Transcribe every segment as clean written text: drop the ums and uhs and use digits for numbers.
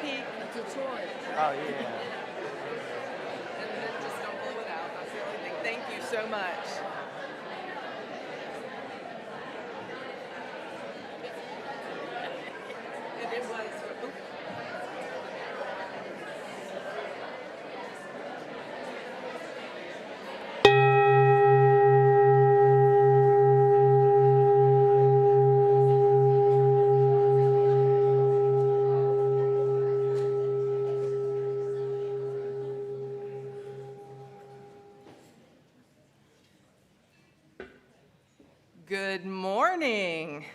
Peak. It's a toy. Oh, yeah. And then just don't blow it out. That's the only thing. Thank you so much. And it was. Good morning.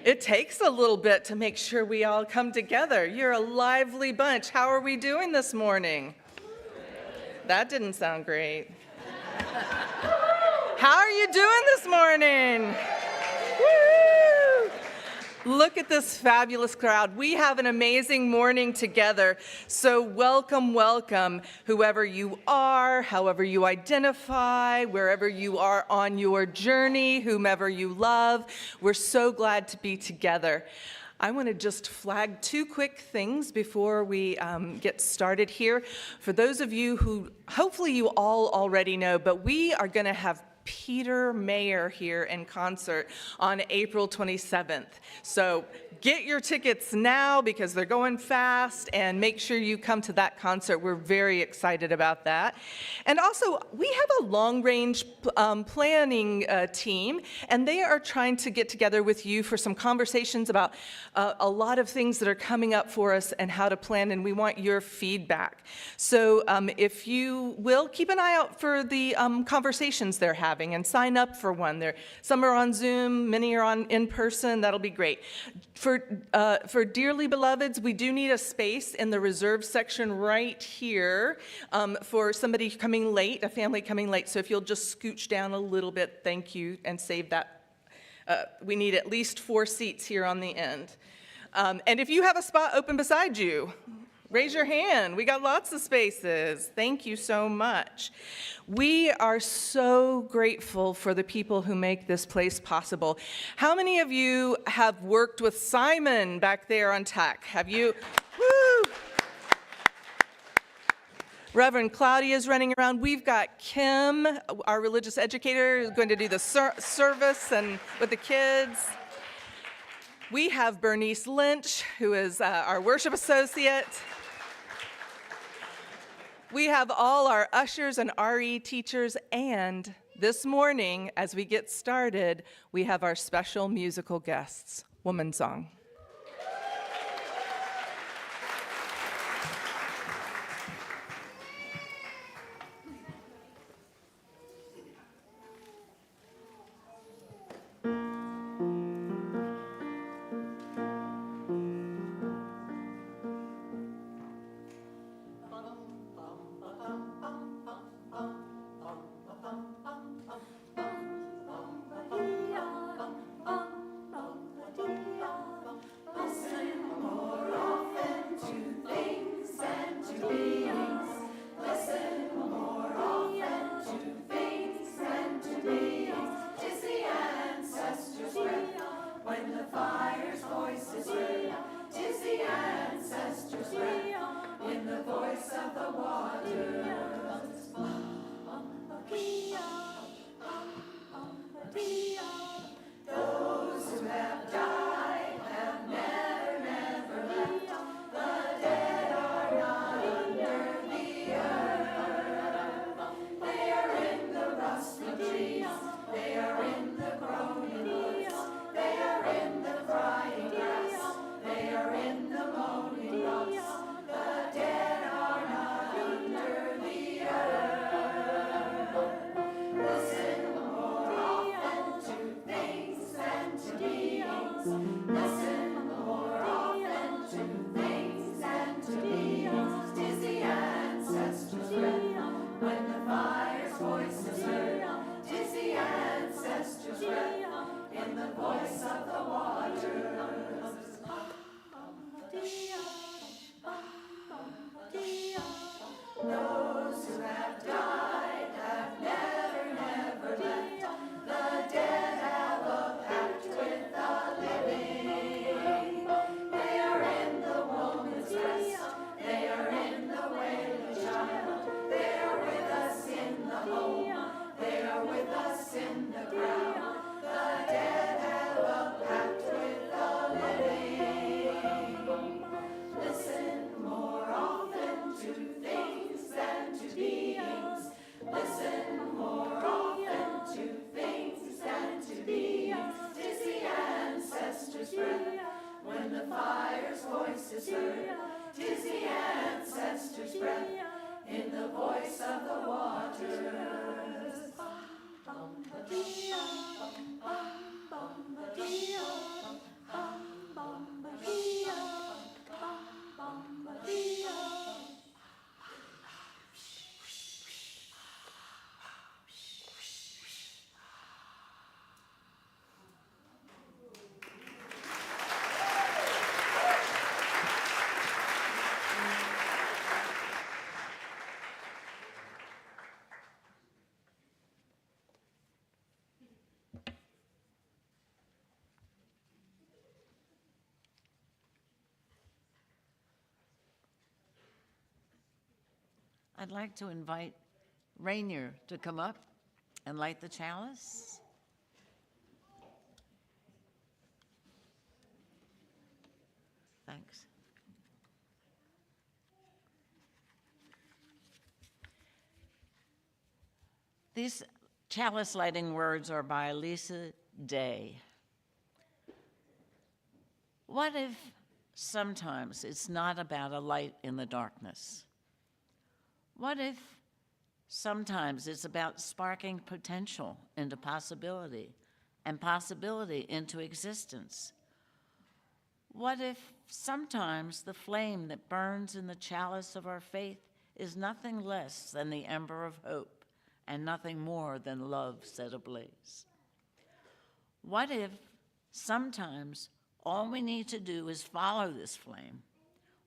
It takes a little bit to make sure we all come together. You're a lively bunch. How are we doing this morning? That didn't sound great. How are you doing this morning? Woo! Look at this fabulous crowd. We have an amazing morning together. So welcome, welcome, whoever you are, however you identify, wherever you are on your journey, whomever you love. We're so glad to be together. I want to just flag two quick things before we get started here. For those of you who hopefully you all already know, but we are going to have Peter Mayer here in concert on April 27th. So get your tickets now because they're going fast, and make sure you come to that concert. We're very excited about that. And also, we have a long-range planning team, and they are trying to get together with you for some conversations about a lot of things that are coming up for us and how to plan, and we want your feedback. So if you will, keep an eye out for the conversations they're having and sign up for one. Some are on Zoom, many are on in person. That'll be great. For dearly beloveds, we do need a space in the reserve section right here for somebody coming late, a family coming late. So if you'll just scooch down a little bit, thank you, and save that. We need at least 4 seats here on the end. And if you have a spot open beside you, raise your hand. We got lots of spaces. Thank you so much. We are so grateful for the people who make this place possible. How many of you have worked with Simon back there on tech? Have you? Woo! Reverend Claudia is running around. We've got Kim, our religious educator, who's going to do the service and with the kids. We have Bernise Lynch, who is our worship associate. We have all our ushers and RE teachers, and this morning, as we get started, we have our special musical guests, Womansong. voice is heard. 'Tis the ancestors' breath in the voice of the waters. Bum, ba, dee, bum, bum, bum, ba, dee, bum, bum, ba, dee, bum, bum, ba, dee. I'd like to invite Rainier to come up and light the chalice. Thanks. These chalice lighting words are by Lisa Day. What if sometimes it's not about a light in the darkness? What if sometimes it's about sparking potential into possibility and possibility into existence? What if sometimes the flame that burns in the chalice of our faith is nothing less than the ember of hope and nothing more than love set ablaze? What if sometimes all we need to do is follow this flame,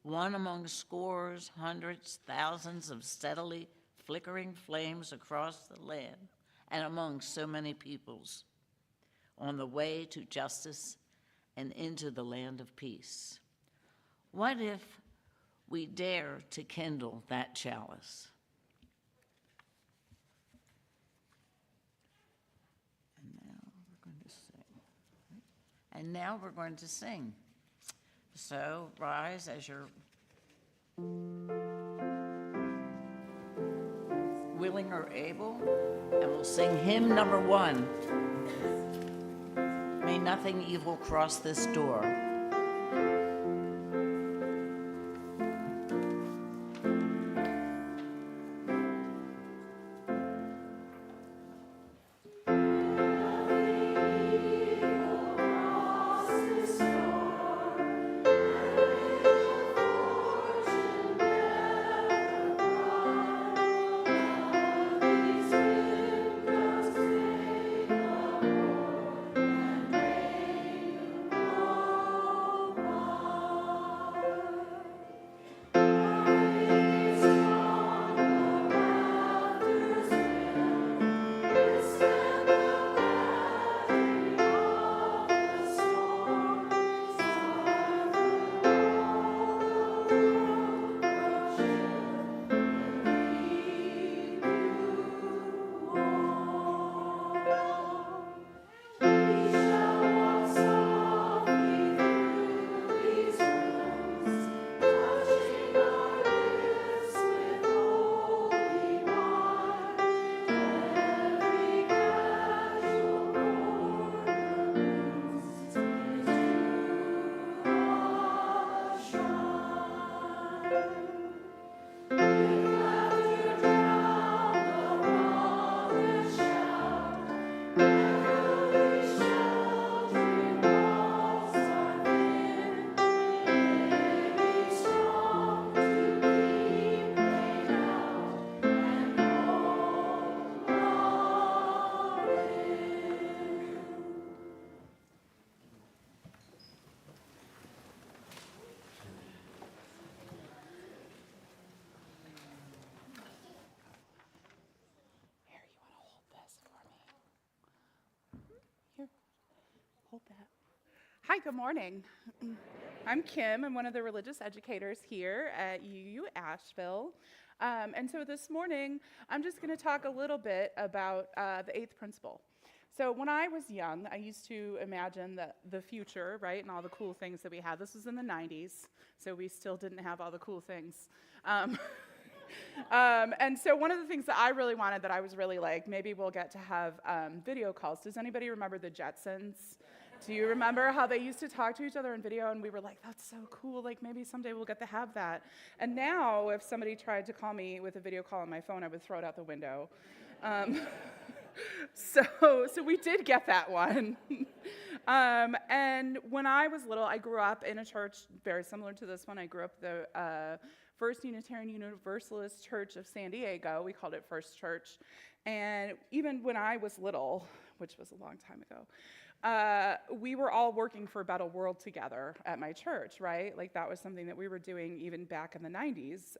one among scores, hundreds, thousands of steadily flickering flames across the land and among so many peoples, on the way to justice and into the land of peace? What if we dare to kindle that chalice? And now we're going to sing. So rise as you're willing or able, and we'll sing hymn number 1. May nothing evil cross this door. Hi, good morning. I'm Kim. I'm one of the religious educators here at UU Asheville. And so this morning, I'm just going to talk a little bit about the eighth principle. So when I was young, I used to imagine the future, right, and all the cool things that we had. This was in the 90s, so we still didn't have all the cool things. And so one of the things that I really wanted that I was really like, maybe we'll get to have video calls. Does anybody remember the Jetsons? Do you remember how they used to talk to each other in video and we were like, that's so cool, like maybe someday we'll get to have that. And now if somebody tried to call me with a video call on my phone, I would throw it out the window. So we did get that one. And when I was little, I grew up in a church very similar to this one. I grew up the First Unitarian Universalist Church of San Diego. We called it First Church. And even when I was little, which was a long time ago, we were all working for a better world together at my church, right? Like that was something that we were doing even back in the 90s.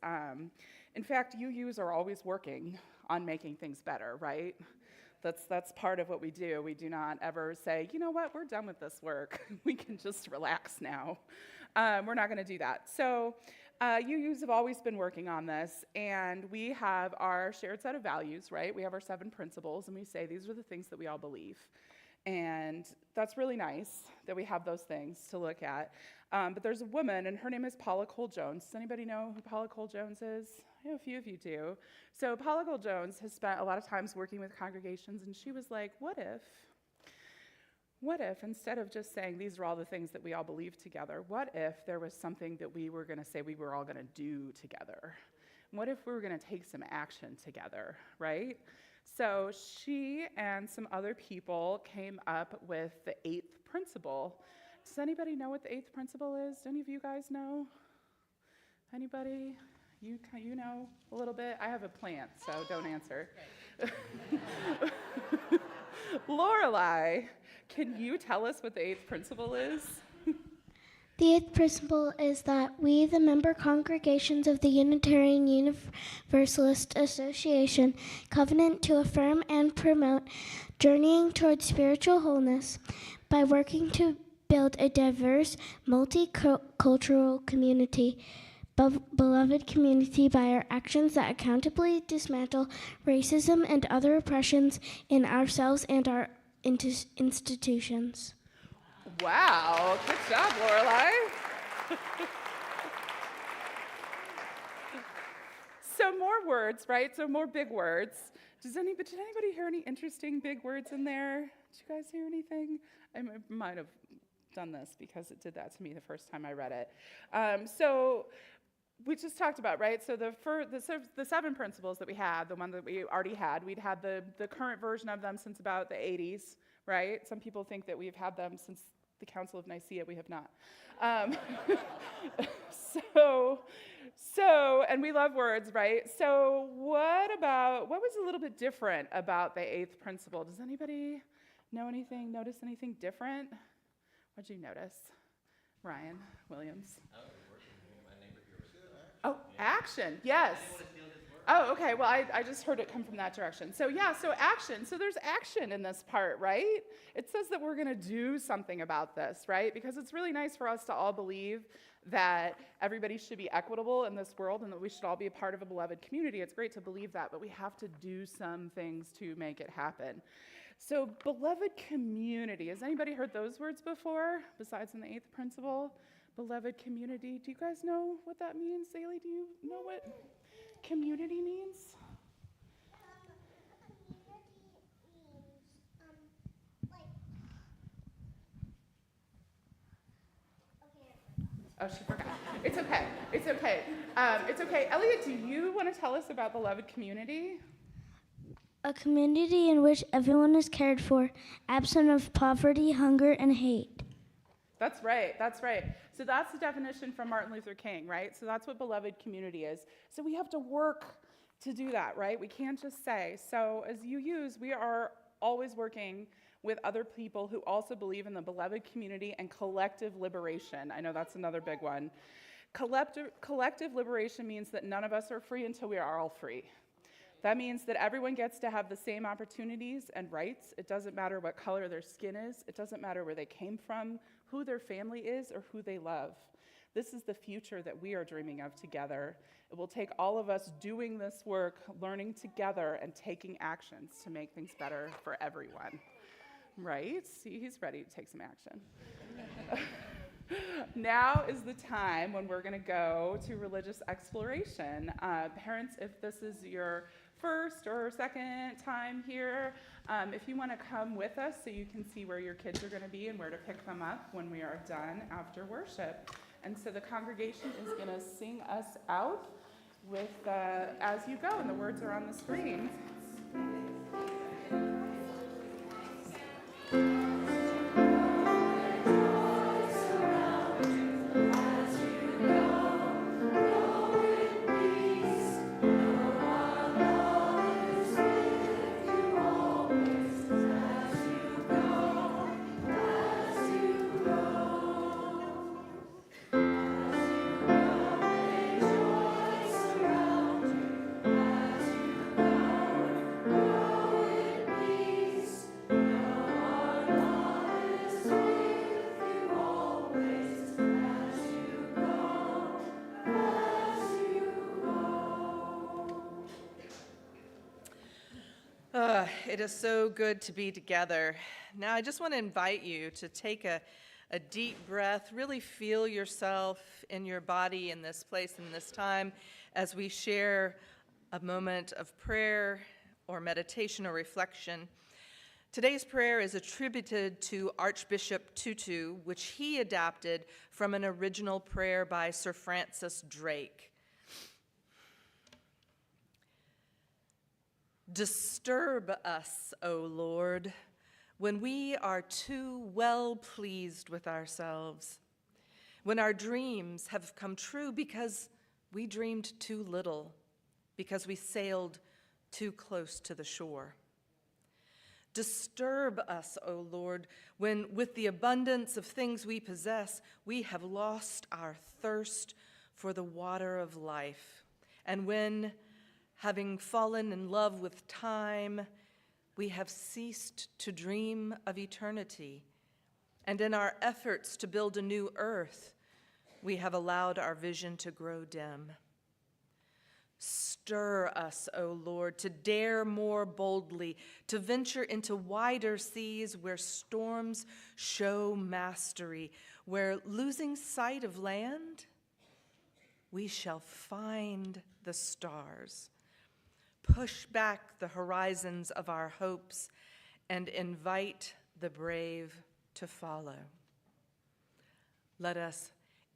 In fact, UUs are always working on making things better, right? That's part of what we do. We do not ever say, you know what, we're done with this work. We can just relax now. We're not going to do that. So UUs have always been working on this, and we have our shared set of values, right? We have our 7 principles, and we say these are the things that we all believe. And that's really nice that we have those things to look at. But there's a woman, and her name is Paula Cole-Jones. Does anybody know who Paula Cole-Jones is? I know a few of you do. So Paula Cole-Jones has spent a lot of times working with congregations, and she was like, what if instead of just saying these are all the things that we all believe together, what if there was something that we were going to say we were all going to do together? What if we were going to take some action together, right? So she and some other people came up with the 8th principle. Does anybody know what the 8th principle is? Do any of you guys know? Anybody? You know a little bit? I have a plant, so don't answer. Lorelei, can you tell us what the 8th principle is? The 8th principle is that we, the member congregations of the Unitarian Universalist Association, covenant to affirm and promote journeying towards spiritual wholeness by working to build a diverse, multicultural community, beloved community by our actions that accountably dismantle racism and other oppressions in ourselves and our institutions. Wow, good job, Lorelei. So more words, right? So more big words. Did anybody hear any interesting big words in there? Did you guys hear anything? I might have done this because it did that to me the first time I read it. So we just talked about, right? So the 7 principles that we had, the one that we already had, we'd had the current version of them since about the 80s, right? Some people think that we've had them since the Council of Nicaea. We have not. And we love words, right? So what was a little bit different about the 8th principle? Does anybody notice anything different? What'd you notice? Ryan Williams. Oh, action, yes. Oh, okay, well, I just heard it come from that direction. So action. So there's action in this part, right? It says that we're going to do something about this, right? Because it's really nice for us to all believe that everybody should be equitable in this world and that we should all be a part of a beloved community. It's great to believe that, but we have to do some things to make it happen. So beloved community. Has anybody heard those words before, besides in the 8th principle? Beloved community. Do you guys know what that means? Zaylee, do you know what community means? Oh, she forgot. It's okay. It's okay. It's okay. Elliot, do you want to tell us about beloved community? A community in which everyone is cared for, absent of poverty, hunger, and hate. That's right. So that's the definition from Martin Luther King, right? So that's what beloved community is. So we have to work to do that, right? We can't just say. So as UUs, we are always working with other people who also believe in the beloved community and collective liberation. I know that's another big one. Collective liberation means that none of us are free until we are all free. That means that everyone gets to have the same opportunities and rights. It doesn't matter what color their skin is. It doesn't matter where they came from, who their family is, or who they love. This is the future that we are dreaming of together. It will take all of us doing this work, learning together, and taking actions to make things better for everyone. Right? See, he's ready to take some action. Now is the time when we're going to go to religious exploration. Parents, if this is your first or second time here, if you want to come with us so you can see where your kids are going to be and where to pick them up when we are done after worship. And so the congregation is going to sing us out with As You Go, and the words are on the screen. It is so good to be together. Now, I just want to invite you to take a deep breath, really feel yourself in your body in this place, in this time, as we share a moment of prayer or meditation or reflection. Today's prayer is attributed to Archbishop Tutu, which he adapted from an original prayer by Sir Francis Drake. Disturb us, O Lord, when we are too well pleased with ourselves, when our dreams have come true because we dreamed too little, because we sailed too close to the shore. Disturb us, O Lord, when with the abundance of things we possess, we have lost our thirst for the water of life, and when, having fallen in love with time, we have ceased to dream of eternity. And in our efforts to build a new earth, we have allowed our vision to grow dim. Stir us, O Lord, to dare more boldly, to venture into wider seas where storms show mastery, where losing sight of land, we shall find the stars. Push back the horizons of our hopes and invite the brave to follow. Let us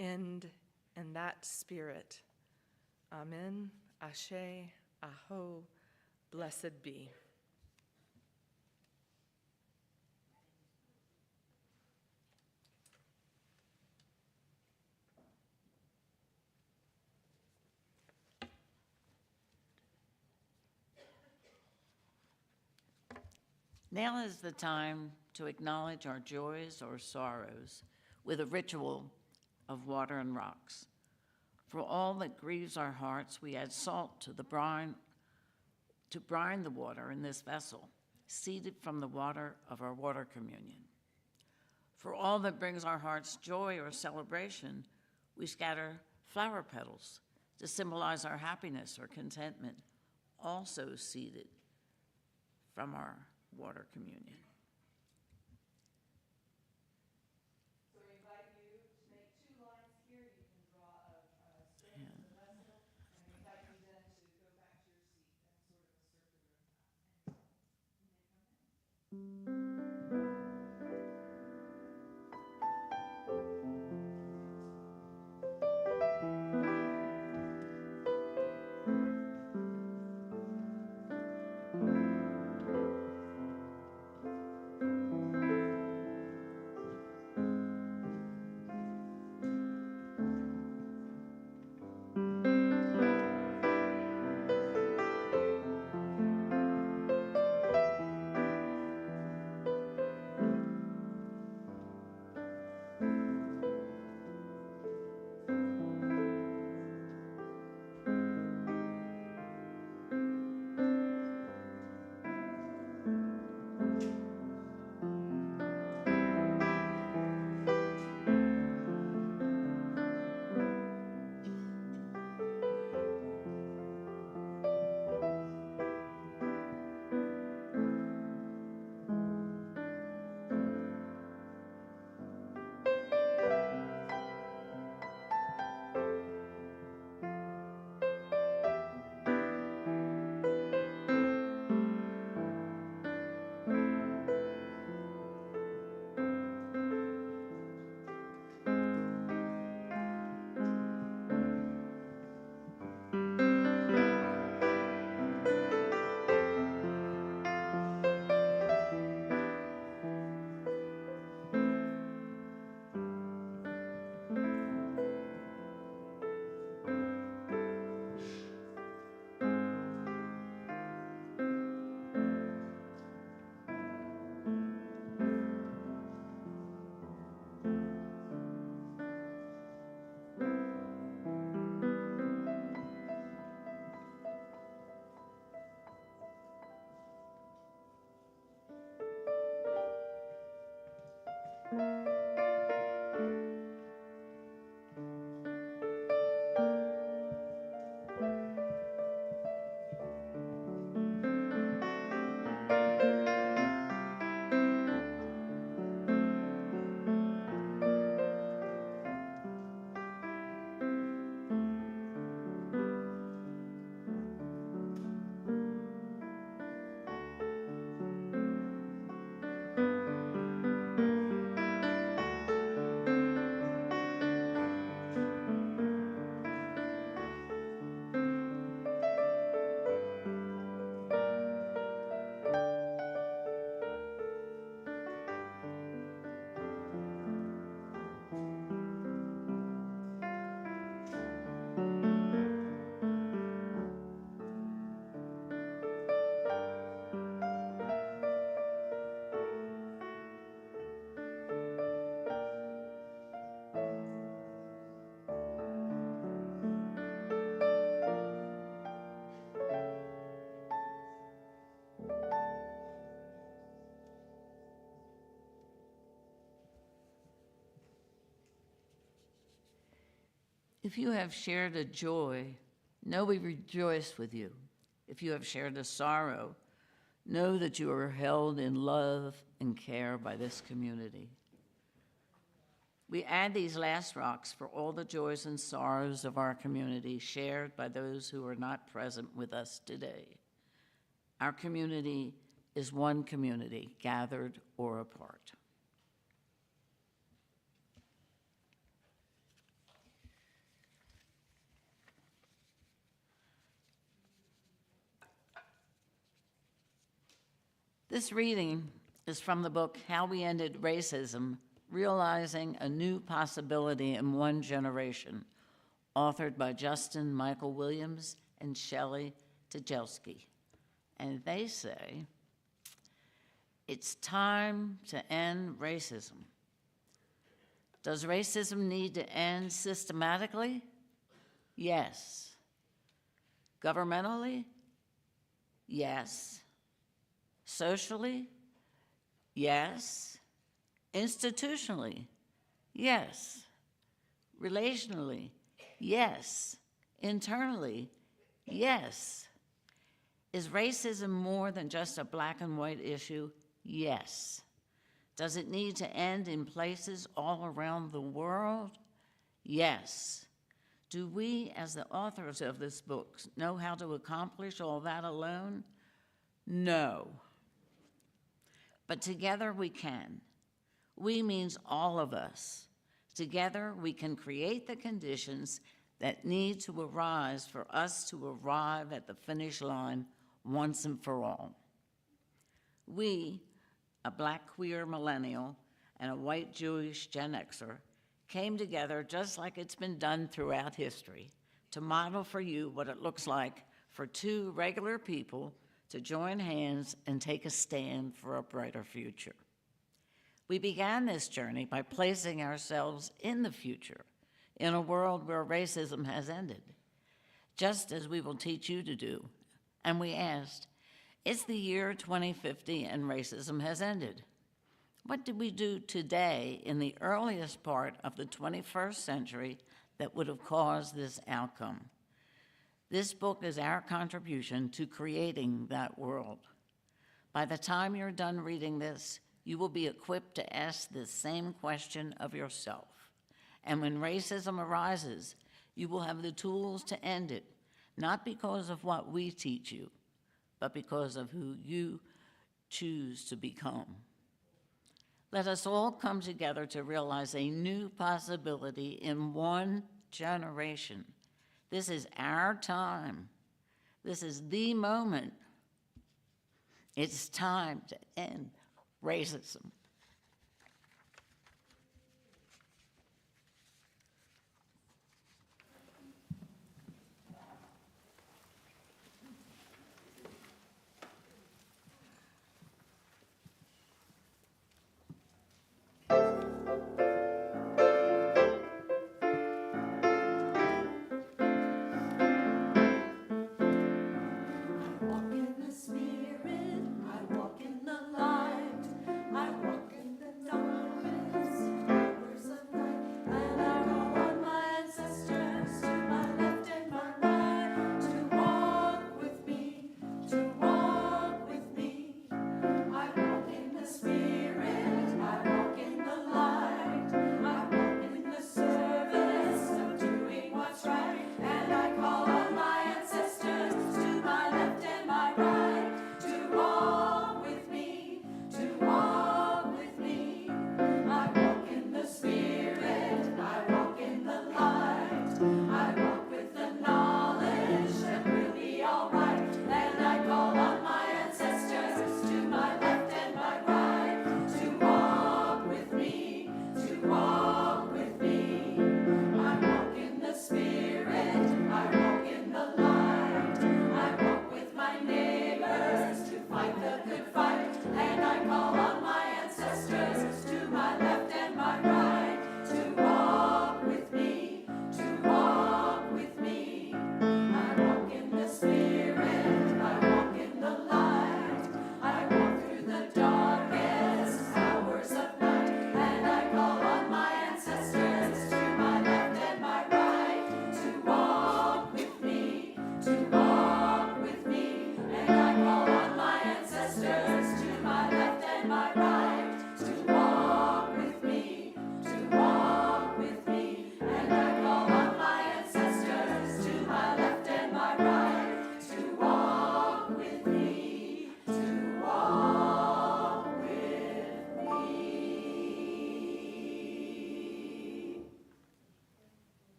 end in that spirit. Amen, Ashe, Aho, blessed be. Now is the time to acknowledge our joys or sorrows with a ritual of water and rocks. For all that grieves our hearts, we add salt to the brine, to brine the water in this vessel, seeded from the water of our water communion. For all that brings our hearts joy or celebration, we scatter flower petals to symbolize our happiness or contentment, also seeded from our water communion. So I invite you to make 2 lines here. You can draw a string as a vessel, and I invite you then to go back to your seat in sort of a circular path. If you have shared a joy, know we rejoice with you. If you have shared a sorrow, know that you are held in love and care by this community. We add these last rocks for all the joys and sorrows of our community shared by those who are not present with us today. Our community is one community, gathered or apart. This reading is from the book, How We Ended Racism, Realizing a New Possibility in One Generation, authored by Justin Michael Williams and Shelley Tjelski. And they say, it's time to end racism. Does racism need to end systematically? Yes. Governmentally? Yes. Socially? Yes. Institutionally? Yes. Relationally? Yes. Internally? Yes. Is racism more than just a black and white issue? Yes. Does it need to end in places all around the world? Yes. Do we, as the authors of this book, know how to accomplish all that alone? No. But together we can. We means all of us. Together we can create the conditions that need to arise for us to arrive at the finish line once and for all. We, a black queer millennial and a white Jewish Gen Xer, came together just like it's been done throughout history to model for you what it looks like for two regular people to join hands and take a stand for a brighter future. We began this journey by placing ourselves in the future, in a world where racism has ended, just as we will teach you to do. And we asked, it's the year 2050 and racism has ended. What did we do today in the earliest part of the 21st century that would have caused this outcome? This book is our contribution to creating that world. By the time you're done reading this, you will be equipped to ask the same question of yourself. And when racism arises, you will have the tools to end it, not because of what we teach you, but because of who you choose to become. Let us all come together to realize a new possibility in one generation. This is our time. This is the moment. It's time to end racism. I walk in the Spirit, I walk in the light, I walk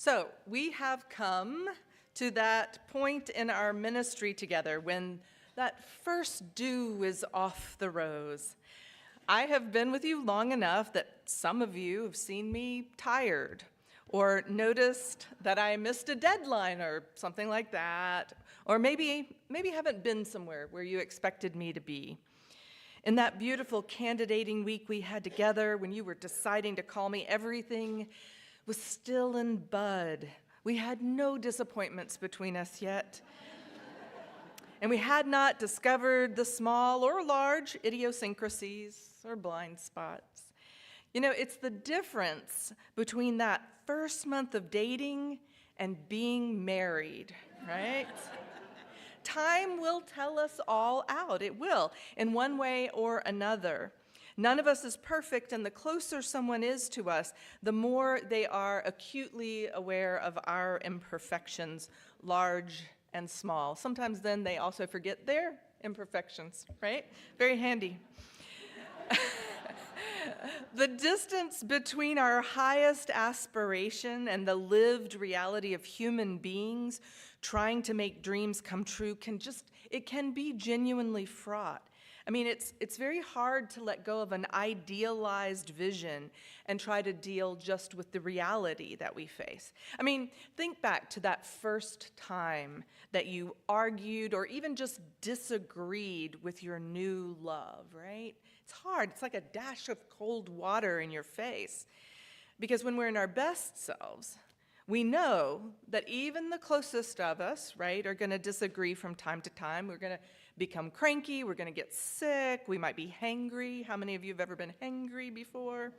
So we have come to that point in our ministry together when that first dew is off the rose. I have been with you long enough that some of you have seen me tired or noticed that I missed a deadline or something like that, or maybe haven't been somewhere where you expected me to be. In that beautiful candidating week we had together when you were deciding to call me, everything was still in bud. We had no disappointments between us yet. And we had not discovered the small or large idiosyncrasies or blind spots. You know, it's the difference between that first month of dating and being married, right? Time will tell us all out. It will, in one way or another. None of us is perfect, and the closer someone is to us, the more they are acutely aware of our imperfections, large and small. Sometimes then they also forget their imperfections, right? Very handy. The distance between our highest aspiration and the lived reality of human beings trying to make dreams come true can be genuinely fraught. I mean, it's very hard to let go of an idealized vision and try to deal just with the reality that we face. I mean, think back to that first time that you argued or even just disagreed with your new love, right? It's hard. It's like a dash of cold water in your face. Because when we're in our best selves, we know that even the closest of us, right, are going to disagree from time to time. We're going to become cranky. We're going to get sick. We might be hangry. How many of you have ever been hangry before?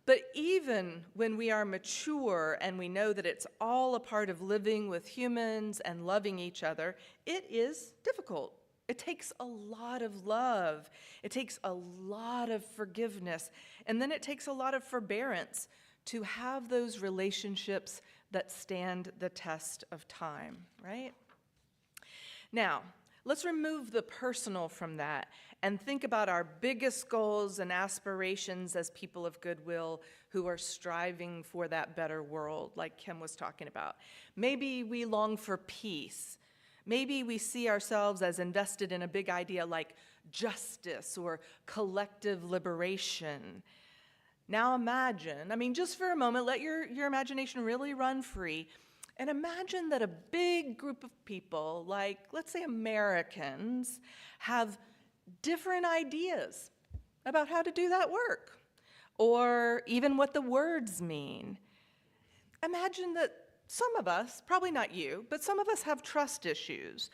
But even when we are mature and we know that it's all a part of living with humans and loving each other, it is difficult. It takes a lot of love. It takes a lot of forgiveness. And then it takes a lot of forbearance to have those relationships that stand the test of time, right? Now, let's remove the personal from that and think about our biggest goals and aspirations as people of goodwill who are striving for that better world, like Kim was talking about. Maybe we long for peace. Maybe we see ourselves as invested in a big idea like justice or collective liberation. Now imagine, just for a moment, let your imagination really run free, and imagine that a big group of people, like, let's say Americans, have different ideas about how to do that work, or even what the words mean. Imagine that some of us, probably not you, but some of us have trust issues,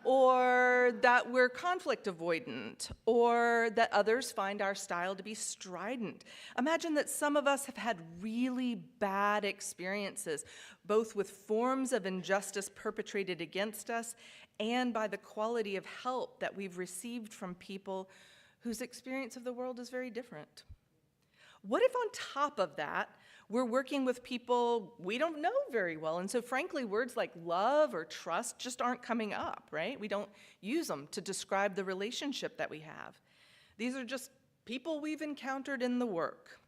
or that we're conflict avoidant, or that others find our style to be strident. Imagine that some of us have had really bad experiences, both with forms of injustice perpetrated against us and by the quality of help that we've received from people whose experience of the world is very different. What if on top of that, we're working with people we don't know very well, and so frankly, words like love or trust just aren't coming up, right? We don't use them to describe the relationship that we have. These are just people we've encountered in the work.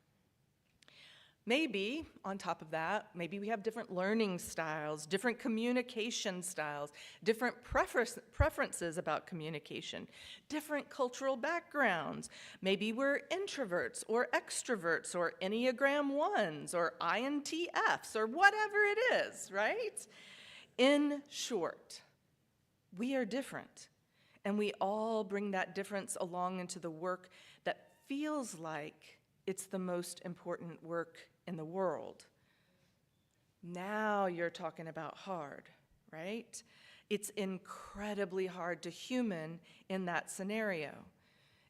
Maybe, on top of that, maybe we have different learning styles, different communication styles, different preferences about communication, different cultural backgrounds. Maybe we're introverts or extroverts or Enneagram 1s or INTFs or whatever it is, right? In short, we are different, and we all bring that difference along into the work that feels like it's the most important work in the world. Now you're talking about hard, right? It's incredibly hard to human in that scenario.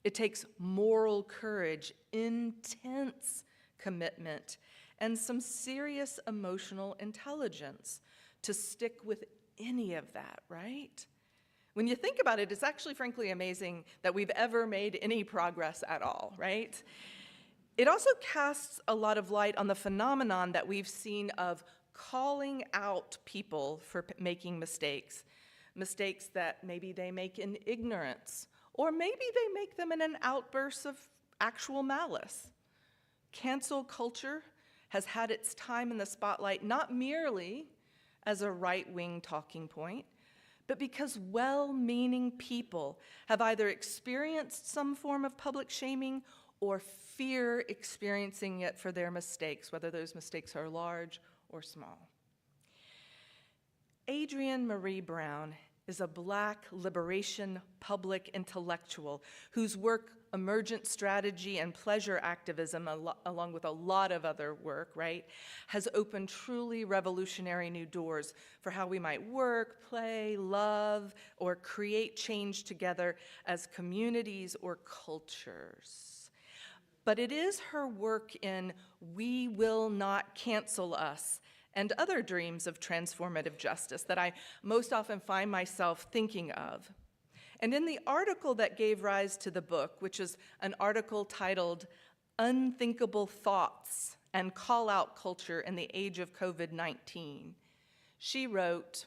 It takes moral courage, intense commitment, and some serious emotional intelligence to stick with any of that, right? When you think about it, it's actually frankly amazing that we've ever made any progress at all, right? It also casts a lot of light on the phenomenon that we've seen of calling out people for making mistakes that maybe they make in ignorance, or maybe they make them in an outburst of actual malice. Cancel culture has had its time in the spotlight not merely as a right-wing talking point, but because well-meaning people have either experienced some form of public shaming or fear experiencing it for their mistakes, whether those mistakes are large or small. Adrienne Marie Brown is a Black liberation public intellectual whose work, emergent strategy and pleasure activism, along with a lot of other work, right, has opened truly revolutionary new doors for how we might work, play, love, or create change together as communities or cultures. But it is her work in We Will Not Cancel Us and other dreams of transformative justice that I most often find myself thinking of. And in the article that gave rise to the book, which is an article titled Unthinkable Thoughts and Call-Out Culture in the Age of COVID-19, she wrote,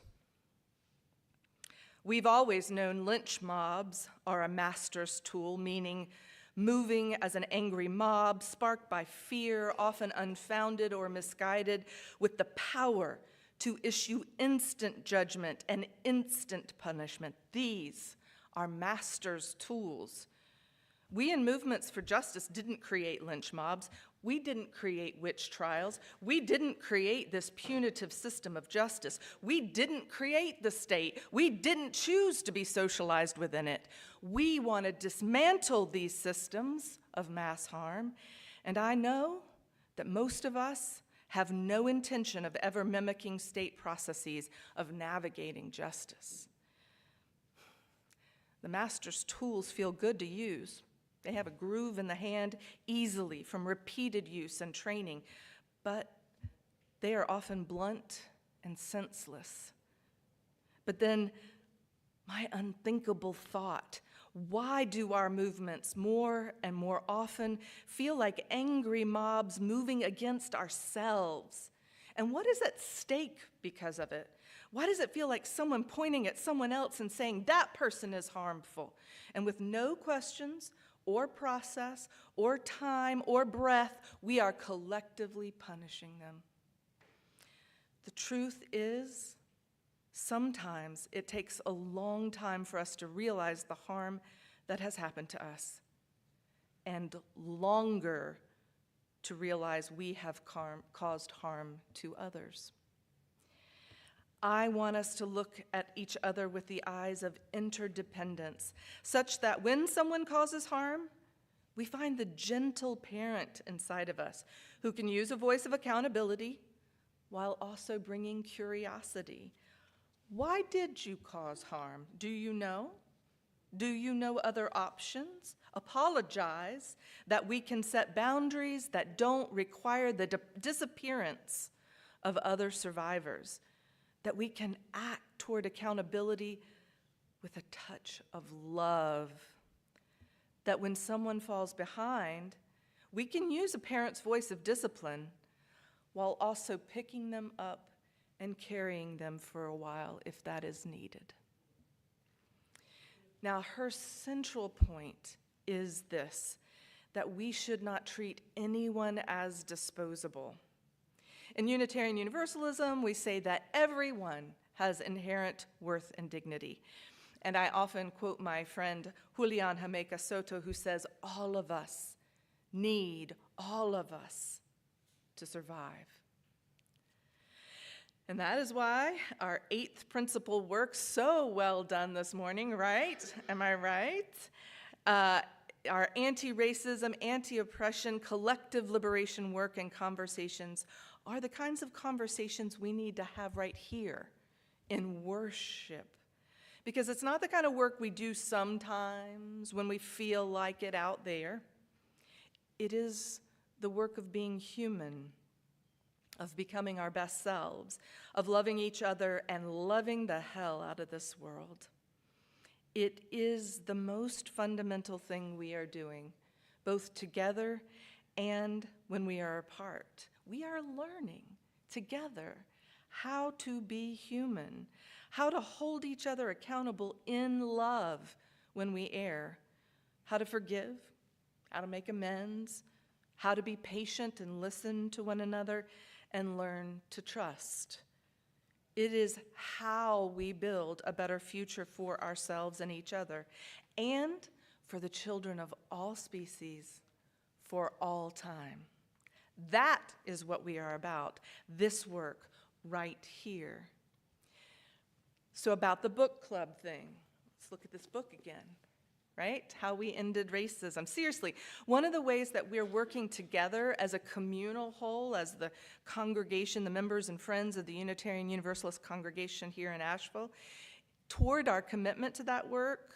"We've always known lynch mobs are a master's tool, meaning moving as an angry mob, sparked by fear, often unfounded or misguided, with the power to issue instant judgment and instant punishment. These are master's tools. We in Movements for Justice didn't create lynch mobs. We didn't create witch trials. We didn't create this punitive system of justice. We didn't create the state. We didn't choose to be socialized within it. We want to dismantle these systems of mass harm, and I know that most of us have no intention of ever mimicking state processes of navigating justice. The master's tools feel good to use. They have a groove in the hand easily from repeated use and training, but they are often blunt and senseless. But then my unthinkable thought, why do our movements more and more often feel like angry mobs moving against ourselves? And what is at stake because of it? Why does it feel like someone pointing at someone else and saying that person is harmful? And with no questions or process or time or breath, we are collectively punishing them. The truth is, sometimes it takes a long time for us to realize the harm that has happened to us, and longer to realize we have caused harm to others. I want us to look at each other with the eyes of interdependence, such that when someone causes harm, we find the gentle parent inside of us who can use a voice of accountability while also bringing curiosity. Why did you cause harm? Do you know? Do you know other options? Apologize that we can set boundaries that don't require the disappearance of other survivors, that we can act toward accountability with a touch of love, that when someone falls behind, we can use a parent's voice of discipline while also picking them up and carrying them for a while if that is needed. Now, her central point is this, that we should not treat anyone as disposable. In Unitarian Universalism, we say that everyone has inherent worth and dignity. And I often quote my friend Julian Jamaica Soto, who says, all of us need all of us to survive. And that is why our 8th principle works so well done this morning, right? Am I right? Our anti-racism, anti-oppression, collective liberation work and conversations are the kinds of conversations we need to have right here in worship. Because it's not the kind of work we do sometimes when we feel like it out there. It is the work of being human, of becoming our best selves, of loving each other and loving the hell out of this world. It is the most fundamental thing we are doing, both together and when we are apart. We are learning together how to be human, how to hold each other accountable in love when we err, how to forgive, how to make amends, how to be patient and listen to one another, and learn to trust. It is how we build a better future for ourselves and each other, and for the children of all species for all time. That is what we are about, this work right here. So about the book club thing, let's look at this book again, right? How We Ended Racism. Seriously, one of the ways that we're working together as a communal whole, as the congregation, the members and friends of the Unitarian Universalist congregation here in Asheville, toward our commitment to that work,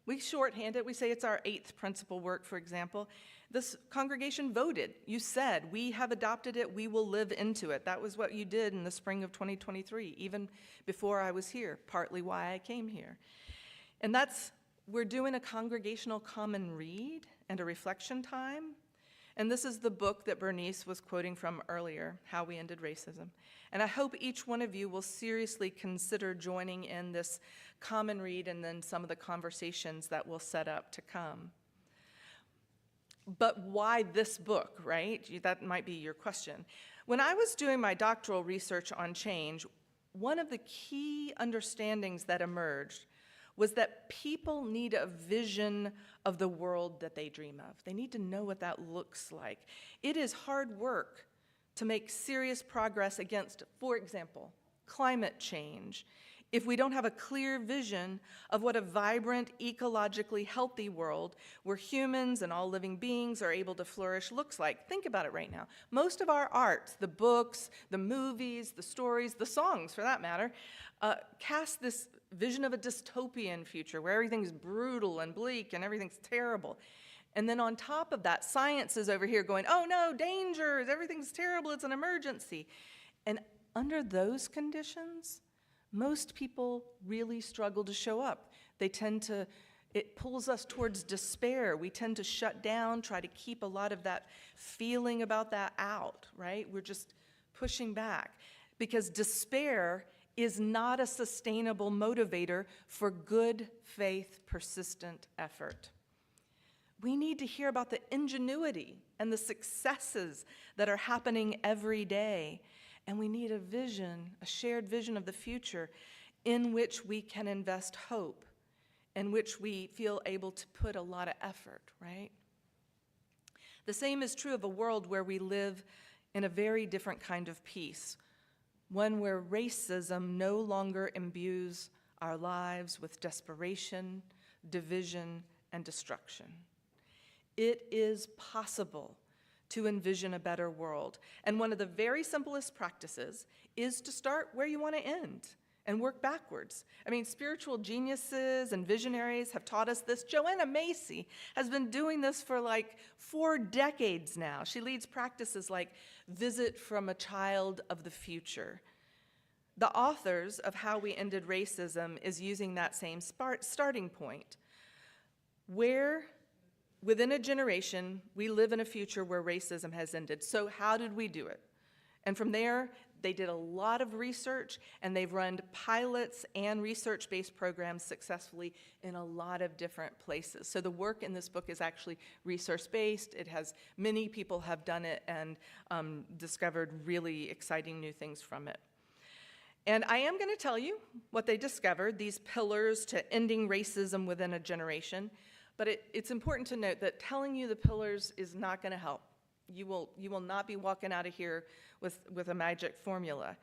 we shorthand it. We say it's our 8th principle work, for example. This congregation voted. You said, we have adopted it, we will live into it. That was what you did in the spring of 2023, even before I was here, partly why I came here. And we're doing a congregational common read and a reflection time. And this is the book that Bernise was quoting from earlier, How We Ended Racism. And I hope each one of you will seriously consider joining in this common read and then some of the conversations that we'll set up to come. But why this book, right? That might be your question. When I was doing my doctoral research on change, one of the key understandings that emerged was that people need a vision of the world that they dream of. They need to know what that looks like. It is hard work to make serious progress against, for example, climate change, if we don't have a clear vision of what a vibrant, ecologically healthy world where humans and all living beings are able to flourish looks like. Think about it right now. Most of our art, the books, the movies, the stories, the songs for that matter, cast this vision of a dystopian future where everything's brutal and bleak and everything's terrible. And then on top of that, science is over here going, oh no, danger, everything's terrible, it's an emergency. And under those conditions, most people really struggle to show up. It pulls us towards despair. We tend to shut down, try to keep a lot of that feeling about that out, right? We're just pushing back because despair is not a sustainable motivator for good faith, persistent effort. We need to hear about the ingenuity and the successes that are happening every day. And we need a vision, a shared vision of the future in which we can invest hope, in which we feel able to put a lot of effort, right? The same is true of a world where we live in a very different kind of peace, one where racism no longer imbues our lives with desperation, division, and destruction. It is possible to envision a better world. And one of the very simplest practices is to start where you want to end and work backwards. I mean, spiritual geniuses and visionaries have taught us this. Joanna Macy has been doing this for like 4 decades now. She leads practices like Visit from a Child of the Future. The authors of How We Ended Racism is using that same starting point, where within a generation, we live in a future where racism has ended. So how did we do it? And from there, they did a lot of research, and they've run pilots and research-based programs successfully in a lot of different places. So the work in this book is actually research-based. Many people have done it and discovered really exciting new things from it. And I am going to tell you what they discovered, these pillars to ending racism within a generation. But it's important to note that telling you the pillars is not going to help. You will not be walking out of here with a magic formula.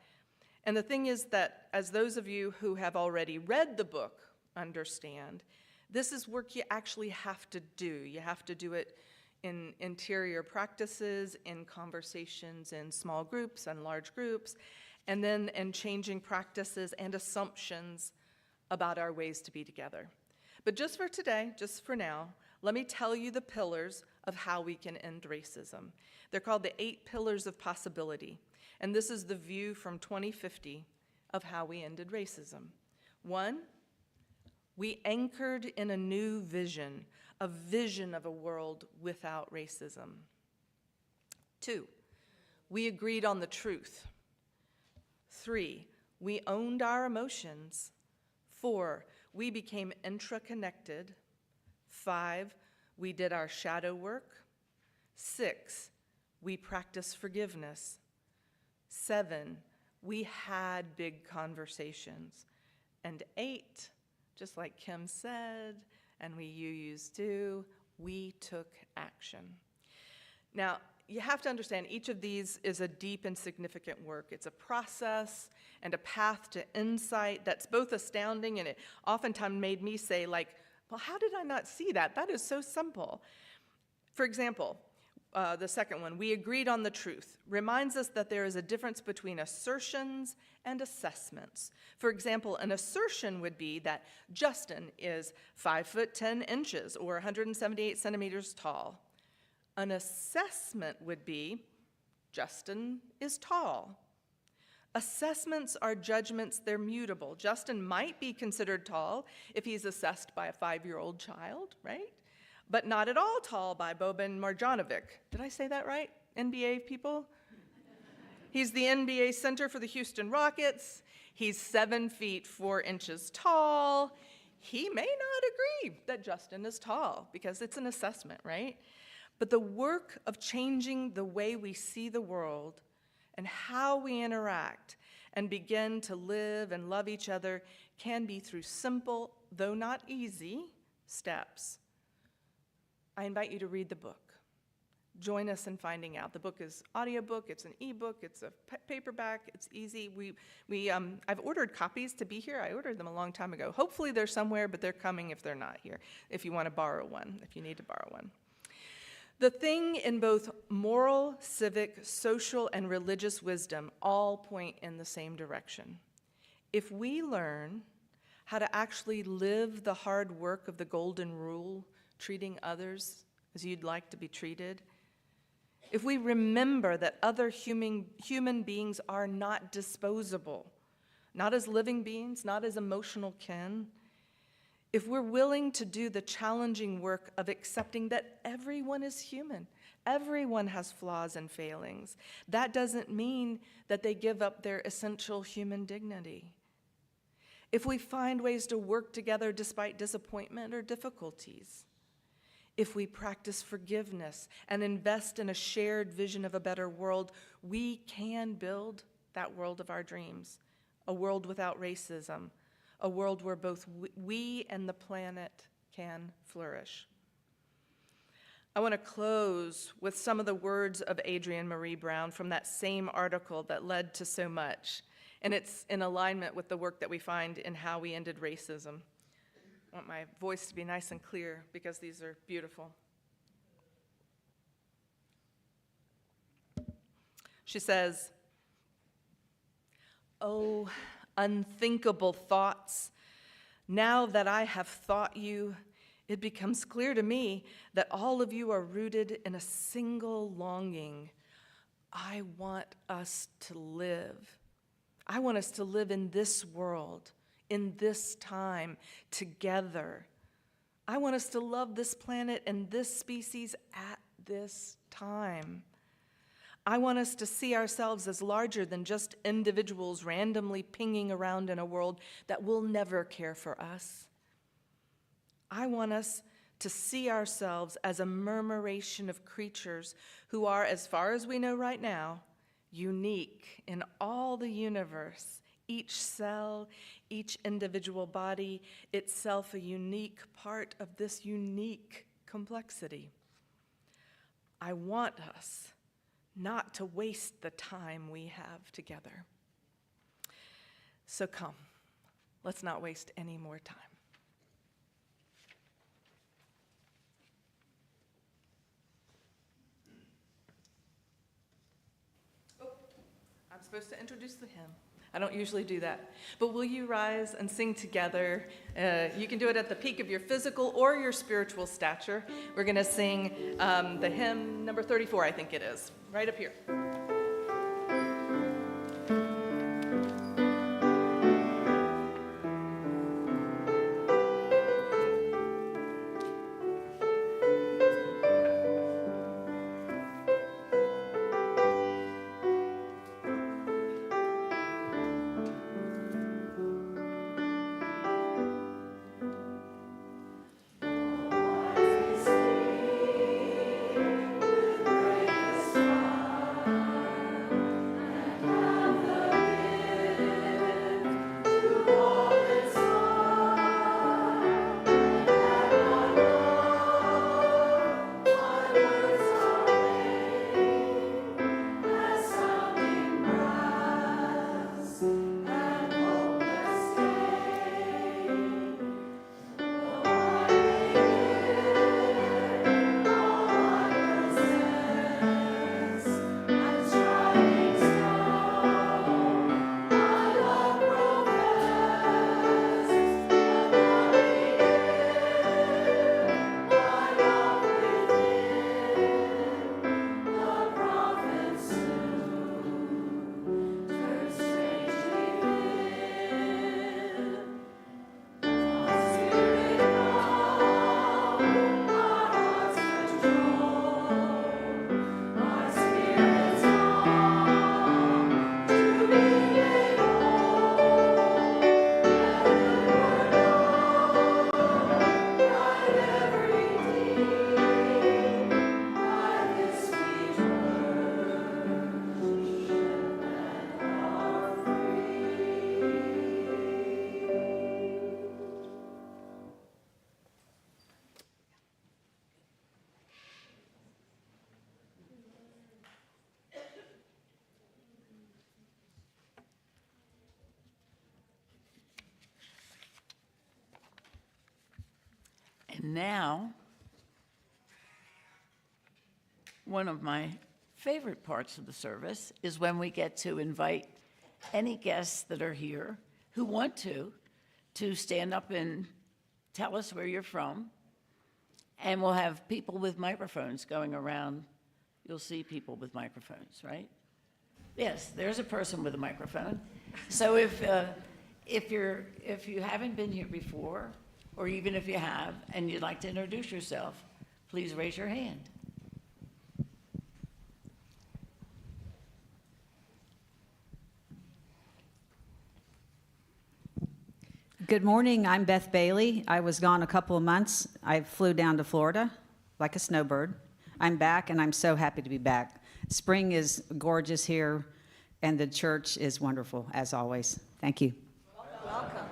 And the thing is that, as those of you who have already read the book understand, this is work you actually have to do. You have to do it in interior practices, in conversations in small groups and large groups, and then in changing practices and assumptions about our ways to be together. But just for today, just for now, let me tell you the pillars of how we can end racism. They're called the 8 pillars of possibility. And this is the view from 2050 of how we ended racism. 1, we anchored in a new vision, a vision of a world without racism. 2, we agreed on the truth. 3, we owned our emotions. 4, we became intra-connected. 5, we did our shadow work. 6, We practice forgiveness. 7, we had big conversations. And 8, just like Kim said, and you used to, we took action. Now, you have to understand each of these is a deep and significant work. It's a process and a path to insight that's both astounding, and it oftentimes made me say, like, well, how did I not see that? That is so simple. For example, the second one, we agreed on the truth, reminds us that there is a difference between assertions and assessments. For example, an assertion would be that Justin is 5 foot 10 inches or 178 centimeters tall. An assessment would be Justin is tall. Assessments are judgments, they're mutable. Justin might be considered tall if he's assessed by a 5-year-old child, right? But not at all tall by Boban Marjanovic. Did I say that right, NBA people? He's the NBA center for the Houston Rockets. He's 7 feet 4 inches tall. He may not agree that Justin is tall because it's an assessment, right? But the work of changing the way we see the world and how we interact and begin to live and love each other can be through simple, though not easy, steps. I invite you to read the book. Join us in finding out. The book is audiobook, it's an ebook, it's a paperback, it's easy. I've ordered copies to be here. I ordered them a long time ago. Hopefully they're somewhere, but they're coming if they're not here, if you want to borrow one, if you need to borrow one. The thing in both moral, civic, social, and religious wisdom all point in the same direction. If we learn how to actually live the hard work of the golden rule, treating others as you'd like to be treated, if we remember that other human beings are not disposable, not as living beings, not as emotional kin, if we're willing to do the challenging work of accepting that everyone is human, everyone has flaws and failings, that doesn't mean that they give up their essential human dignity. If we find ways to work together despite disappointment or difficulties, if we practice forgiveness and invest in a shared vision of a better world, we can build that world of our dreams, a world without racism, a world where both we and the planet can flourish. I want to close with some of the words of Adrienne Marie Brown from that same article that led to so much, and it's in alignment with the work that we find in How We Ended Racism. I want my voice to be nice and clear because these are beautiful. She says, "Oh, unthinkable thoughts, now that I have thought you, it becomes clear to me that all of you are rooted in a single longing. I want us to live. I want us to live in this world, in this time, together. I want us to love this planet and this species at this time. I want us to see ourselves as larger than just individuals randomly pinging around in a world that will never care for us. I want us to see ourselves as a murmuration of creatures who are, as far as we know right now, unique in all the universe, each cell, each individual body, itself a unique part of this unique complexity. I want us not to waste the time we have together. So come, let's not waste any more time." Oh, I'm supposed to introduce the hymn. I don't usually do that. But will you rise and sing together? You can do it at the peak of your physical or your spiritual stature. We're going to sing the hymn number 34, I think it is, right up here. Praise Now, one of my favorite parts of the service is when we get to invite any guests that are here who want to stand up and tell us where you're from. And we'll have people with microphones going around. You'll see people with microphones, right? Yes, there's a person with a microphone. So if you haven't been here before, or even if you have, and you'd like to introduce yourself, please raise your hand. Good morning, I'm Beth Bailey. I was gone a couple of months. I flew down to Florida like a snowbird. I'm back and I'm so happy to be back. Spring is gorgeous here and the church is wonderful as always. Thank you. Welcome.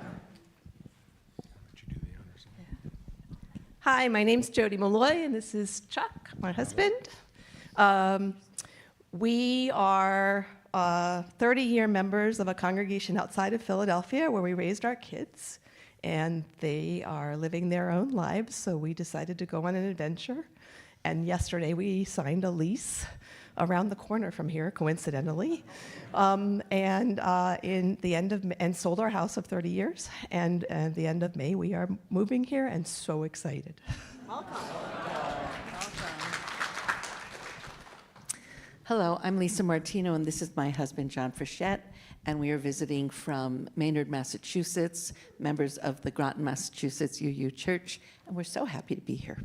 Hi, my name's Jody Malloy, and this is Chuck, my husband. We are 30-year members of a congregation outside of Philadelphia where we raised our kids, and they are living their own lives, so we decided to go on an adventure. And yesterday we signed a lease around the corner from here, coincidentally, and sold our house of 30 years. And at the end of May, we are moving here, and so excited. Welcome. Hello, I'm Lisa Martino, and this is my husband, John Frechette, and we are visiting from Maynard, Massachusetts, members of the Groton, Massachusetts UU Church, and we're so happy to be here.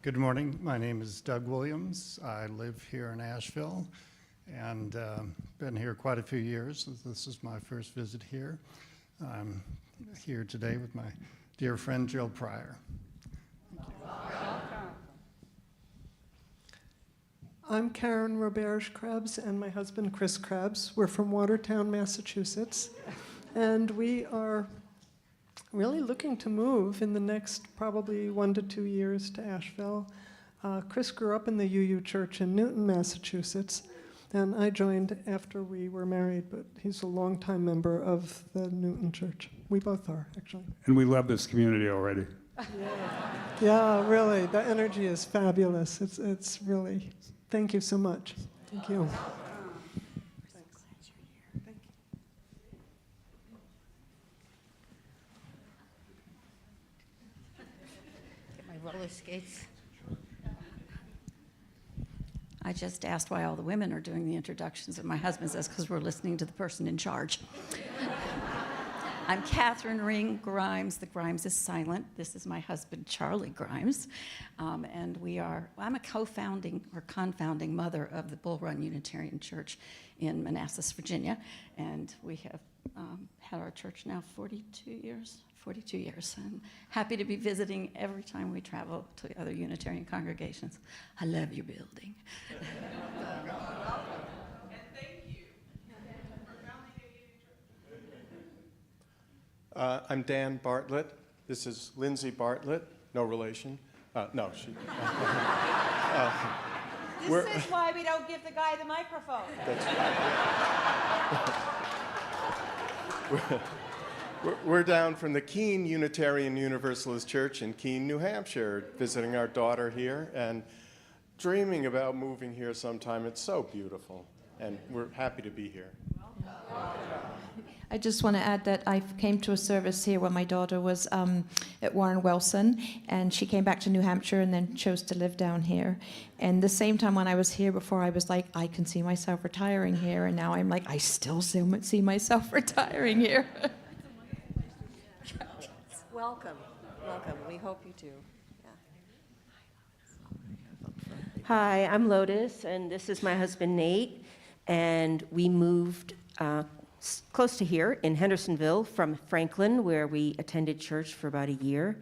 Good morning. My name is Doug Williams. I live here in Asheville and been here quite a few years. This is my first visit here. I'm here today with my dear friend Jill Pryor. I'm Karen Roberge Krebs and my husband Chris Krebs. We're from Watertown, Massachusetts, and we are really looking to move in the next probably 1 to 2 years to Asheville. Chris grew up in the UU Church in Newton, Massachusetts, and I joined after we were married, but he's a longtime member of the Newton Church. We both are, actually. And we love this community already. Yeah, really, the energy is fabulous. It's really, thank you so much. Thank you. Roller skates. I just asked why all the women are doing the introductions, and my husband says because we're listening to the person in charge. I'm Catherine Ring Grimes. The Grimes is silent. This is my husband, Charlie Grimes, and I'm a co-founding or confounding mother of the Bull Run Unitarian Church in Manassas, Virginia, and we have had our church now 42 years. I'm happy to be visiting every time we travel to other Unitarian congregations. I love your building. And thank you for founding a UU Church. I'm Dan Bartlett. This is Lindsay Bartlett. No relation. No, she. This is why we don't give the guy the microphone. We're down from the Keene Unitarian Universalist Church in Keene, New Hampshire, visiting our daughter here and dreaming about moving here sometime. It's so beautiful, and we're happy to be here. I just want to add that I came to a service here when my daughter was at Warren Wilson, and she came back to New Hampshire and then chose to live down here. And the same time when I was here before, I was like, I can see myself retiring here, and now I'm like, I still see myself retiring here. Welcome. We hope you do. Yeah. Hi, I'm Lotus, and this is my husband Nate, and we moved close to here in Hendersonville from Franklin, where we attended church for about a year,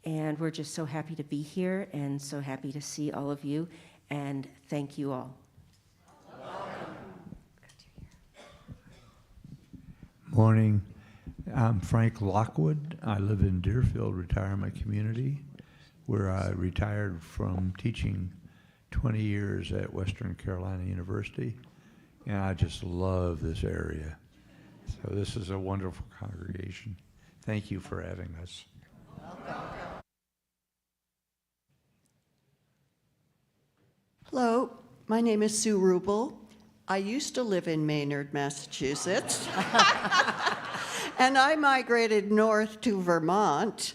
and we're just so happy to be here and so happy to see all of you, and thank you all. Morning. I'm Frank Lockwood. I live in Deerfield Retirement Community, where I retired from teaching 20 years at Western Carolina University, and I just love this area. So this is a wonderful congregation. Thank you for having us. Hello, my name is Sue Rubel. I used to live in Maynard, Massachusetts, and I migrated north to Vermont,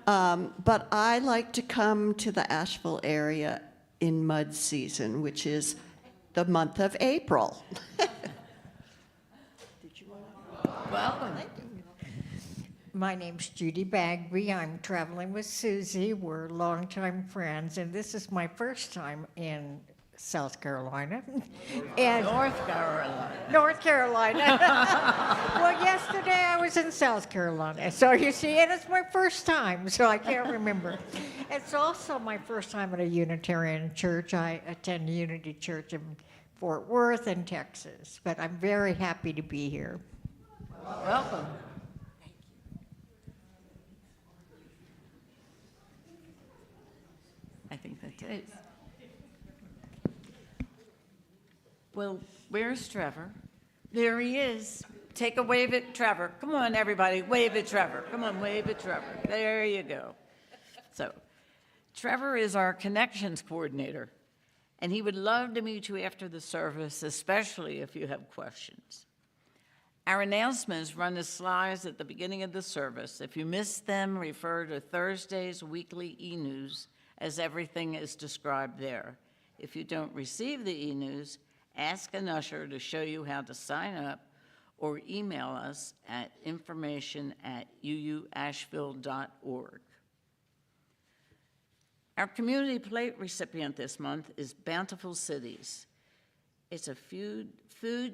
but I like to come to the Asheville area in mud season, which is the month of April. Welcome. My name's Judy Bagby. I'm traveling with Susie. We're longtime friends, and this is my first time in South Carolina. And North Carolina. North Carolina. Well, yesterday I was in South Carolina, so you see, and it's my first time, so I can't remember. It's also my first time at a Unitarian church. I attend Unity Church in Fort Worth in Texas, but I'm very happy to be here. Welcome. I think that's it. Well, where's Trevor? There he is. Take a wave at Trevor. Come on, everybody, wave at Trevor. Come on, wave at Trevor. There you go. So, Trevor is our connections coordinator, and he would love to meet you after the service, especially if you have questions. Our announcements run as slides at the beginning of the service. If you missed them, refer to Thursday's weekly e-news, as everything is described there. If you don't receive the e-news, ask an usher to show you how to sign up or email us at information@uuasheville.org. Our community plate recipient this month is Bountiful Cities. It's a food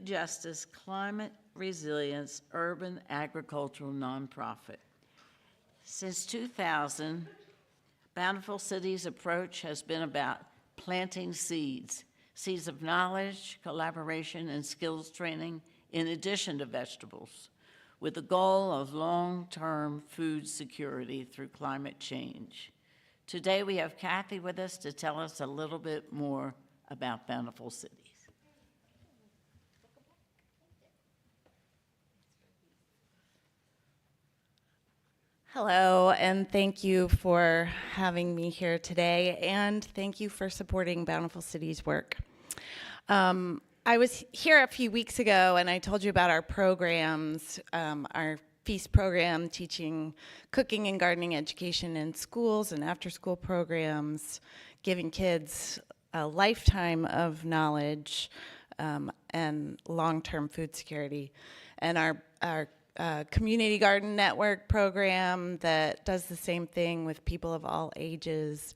justice, climate resilience, urban agricultural nonprofit. Since 2000, Bountiful Cities' approach has been about planting seeds of knowledge, collaboration, and skills training in addition to vegetables, with the goal of long-term food security through climate change. Today we have Kathy with us to tell us a little bit more about Bountiful Cities. Hello, and thank you for having me here today, and thank you for supporting Bountiful Cities' work. I was here a few weeks ago, and I told you about our programs, our feast program teaching cooking and gardening education in schools and after-school programs, giving kids a lifetime of knowledge and long-term food security, and our community garden network program that does the same thing with people of all ages,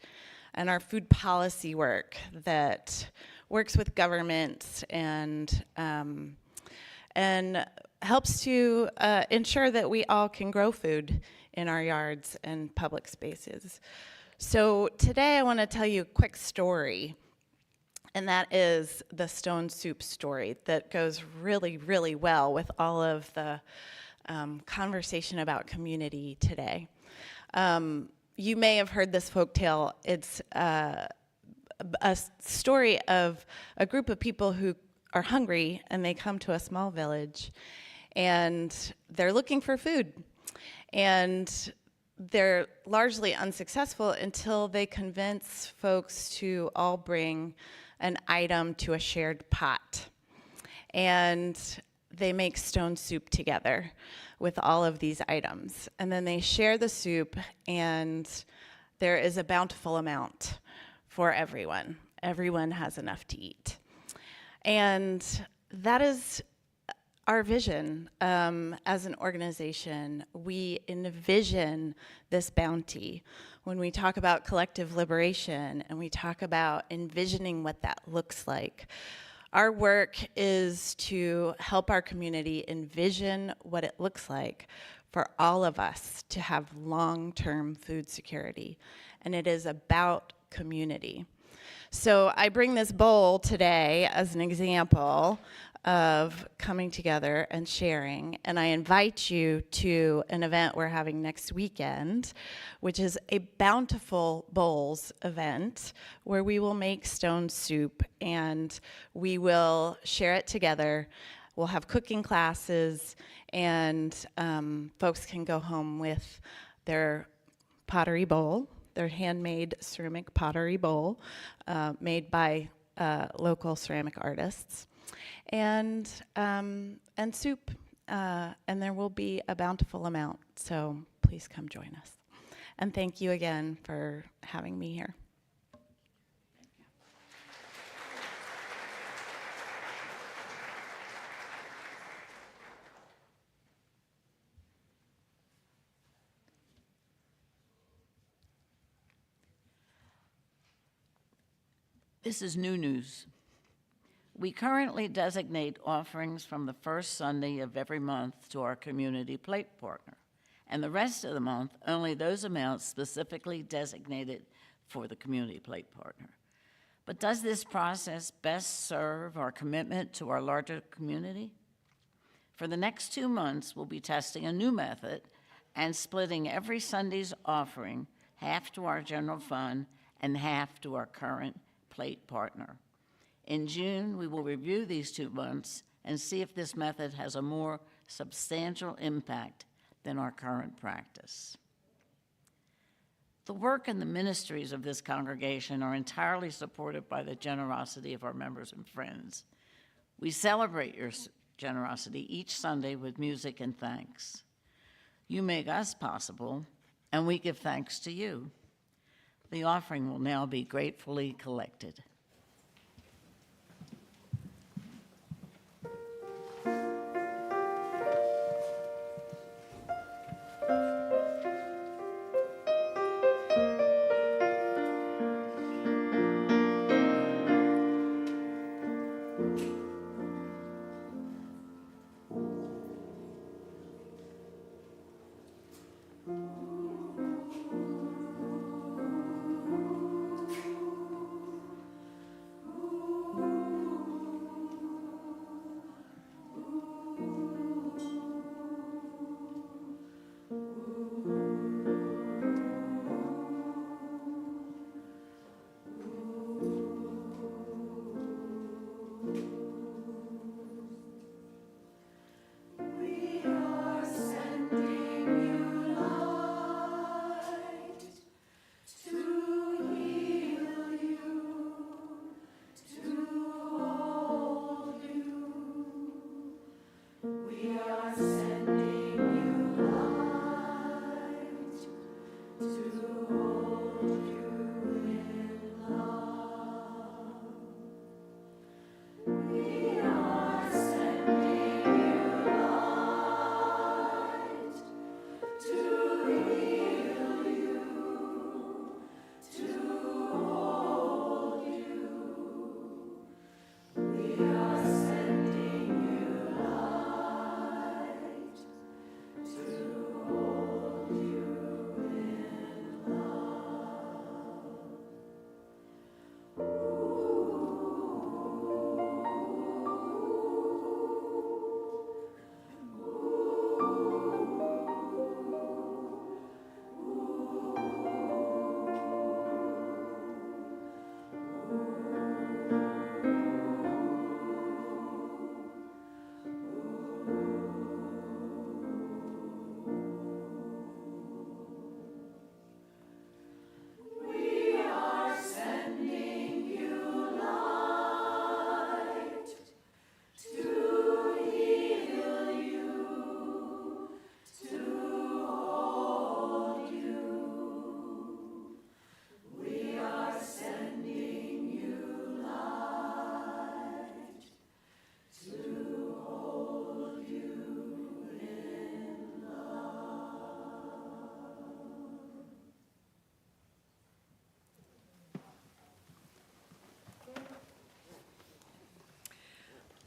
and our food policy work that works with governments and helps to ensure that we all can grow food in our yards and public spaces. So today I want to tell you a quick story, and that is the stone soup story that goes really, really well with all of the conversation about community today. You may have heard this folktale. It's a story of a group of people who are hungry, and they come to a small village, and they're looking for food. And they're largely unsuccessful until they convince folks to all bring an item to a shared pot. And they make stone soup together with all of these items. And then they share the soup, and there is a bountiful amount for everyone. Everyone has enough to eat. And that is our vision as an organization. We envision this bounty. When we talk about collective liberation and we talk about envisioning what that looks like, our work is to help our community envision what it looks like for all of us to have long-term food security. And it is about community. So I bring this bowl today as an example of coming together and sharing, and I invite you to an event we're having next weekend, which is a Bountiful Bowls event where we will make stone soup and we will share it together we'll have cooking classes, and folks can go home with their pottery bowl, their handmade ceramic pottery bowl made by local ceramic artists, and soup, and there will be a bountiful amount, so please come join us. And thank you again for having me here. This is new news. We currently designate offerings from the first Sunday of every month to our community plate partner, and the rest of the month, only those amounts specifically designated for the community plate partner. But does this process best serve our commitment to our larger community? For the next 2 months, we'll be testing a new method and splitting every Sunday's offering, half to our general fund and half to our current plate partner. In June, we will review these 2 months and see if this method has a more substantial impact than our current practice. The work and the ministries of this congregation are entirely supported by the generosity of our members and friends. We celebrate your generosity each Sunday with music and thanks. You make us possible, and we give thanks to you. The offering will now be gratefully collected.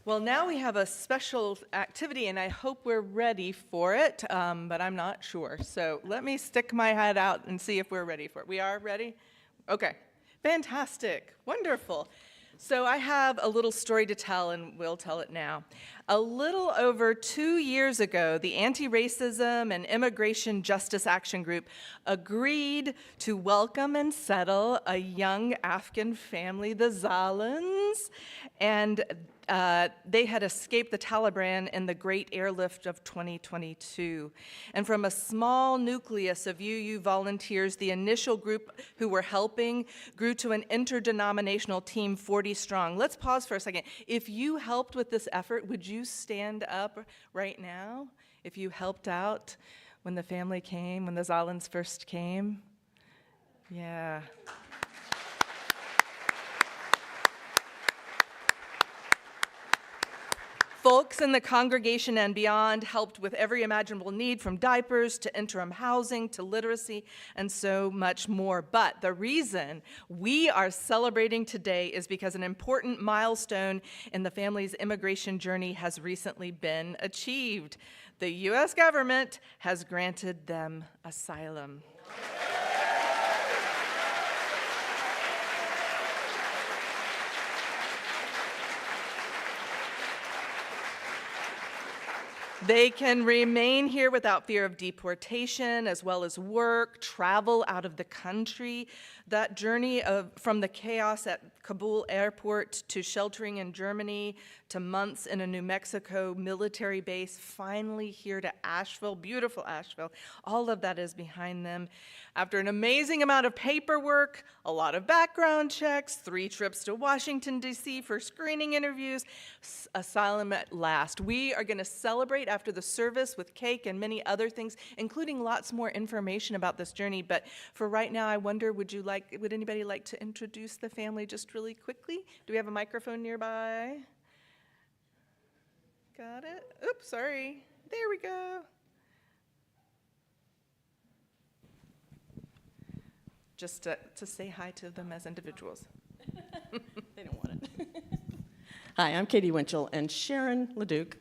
Well, now we have a special activity, and I hope we're ready for it, but I'm not sure. So let me stick my head out and see if we're ready for it. We are ready? Okay. Fantastic. Wonderful. So I have a little story to tell, and we'll tell it now. A little over 2 years ago, the Anti-Racism and Immigration Justice Action Group agreed to welcome and settle a young Afghan family, the Zalans, and They had escaped the Taliban in the Great Airlift of 2022. And from a small nucleus of UU volunteers, the initial group who were helping grew to an interdenominational team 40 strong. Let's pause for a second. If you helped with this effort, would you stand up right now? If you helped out when the family came, when the Zalans first came? Yeah. Folks in the congregation and beyond helped with every imaginable need, from diapers to interim housing to literacy and so much more. But the reason we are celebrating today is because an important milestone in the family's immigration journey has recently been achieved. The U.S. government has granted them asylum. They can remain here without fear of deportation, as well as work, travel out of the country. That journey from the chaos at Kabul airport to sheltering in Germany to months in a New Mexico military base, finally here to Asheville, beautiful Asheville. All of that is behind them. After an amazing amount of paperwork, a lot of background checks, 3 trips to Washington, D.C. for screening interviews, asylum at last. We are going to celebrate after the service with cake and many other things, including lots more information about this journey. But for right now, I wonder, would anybody like to introduce the family just really quickly? Do we have a microphone nearby? Got it? Oops, sorry. There we go. Just to say hi to them as individuals. They don't want it. Hi, I'm Katie Winchell, and Sharon LeDuc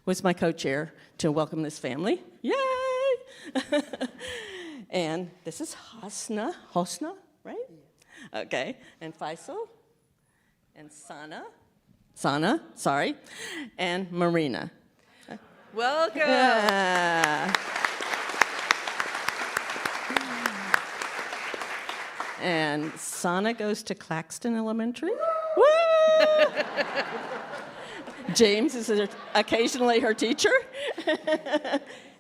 was my co-chair to welcome this family. Yay! And this is Hosna, right? Yeah. Okay, and Faisal, and Sana, sorry, and Marina. Welcome. And Sana goes to Claxton Elementary. Woo! James is occasionally her teacher.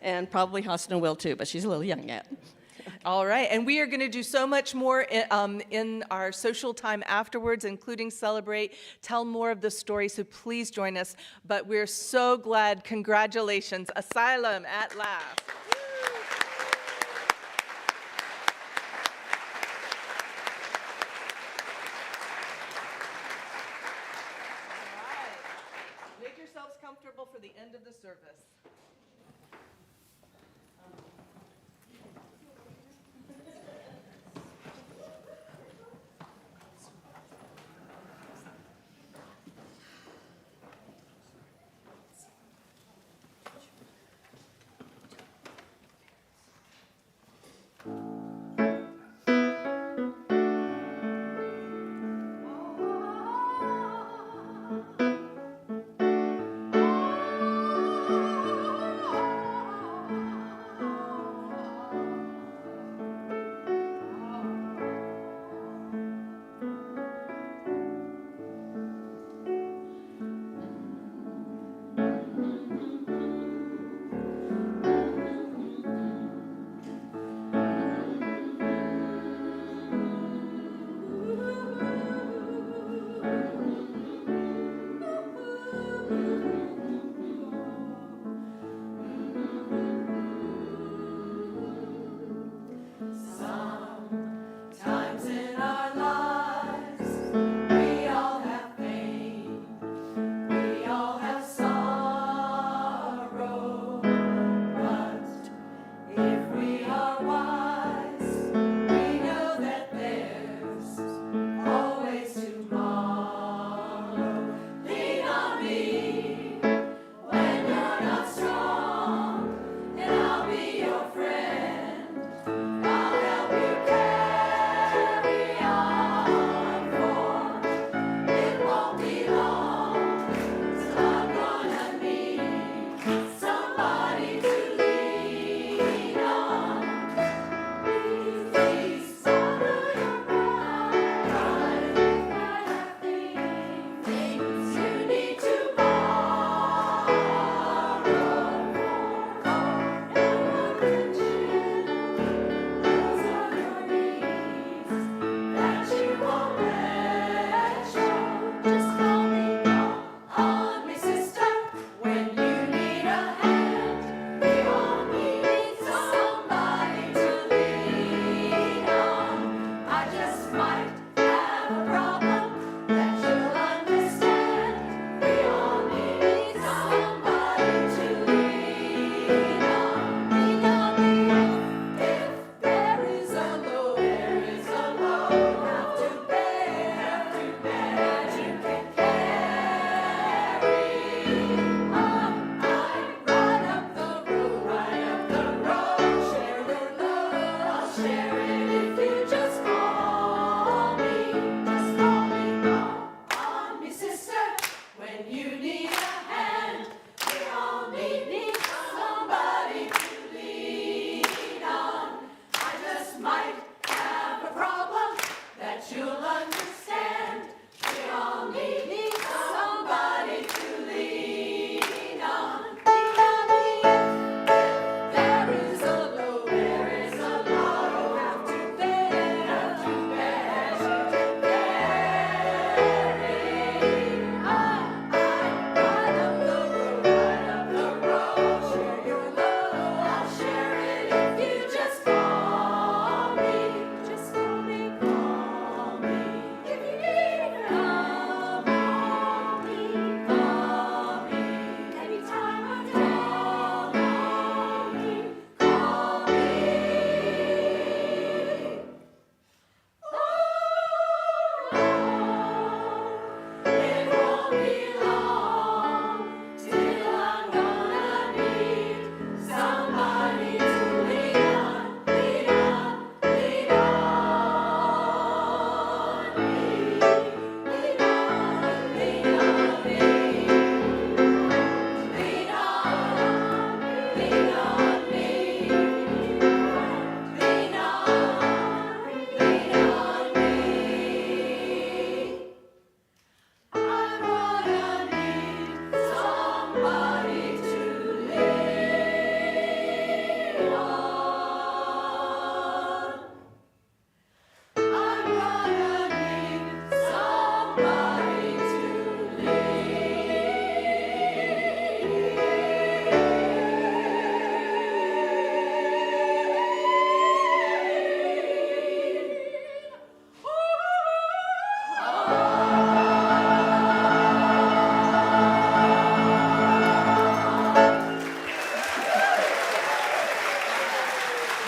And probably Hosna will too, but she's a little young yet. All right, and we are going to do so much more in our social time afterwards, including celebrate, tell more of the story, so please join us. But we're so glad, congratulations, asylum at last. Make yourselves comfortable for the end of the service.